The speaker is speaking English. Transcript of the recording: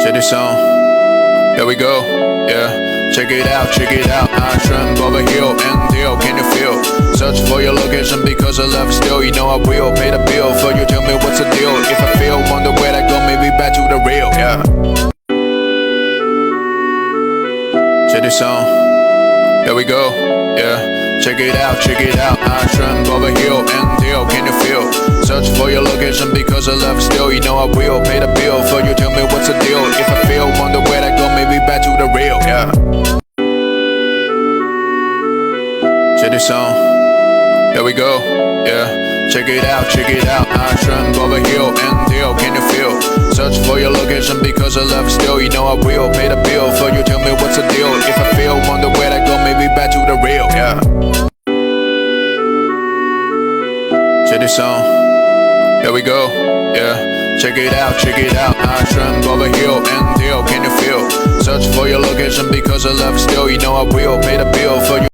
to this song. Here we go, yeah. Check it out, I tremble over hill and deal, can you feel? Search for your location because I love still. You know I will pay the bill for you, tell me what's the deal. If I feel, wonder where I go, maybe back to the real, yeah. To this song, here we go, yeah. Check it out, I tremble over hill and deal, can you feel? Search for your location because I love still. You know I will pay the bill for you, tell me what's the deal. If I feel, wonder where I go, maybe back to the real, yeah. To this song, here we go, yeah. Check it out, I tremble over hill and deal, can you feel? Search for your location because I love still. You know I will pay the bill for you, tell me what's the deal. If I feel, wonder where I go, maybe back to the real, yeah. To this song, here we go, yeah. Check it out, I tremble over hill and deal, can you feel? Search for your location because I love still. You know I will pay the bill for you.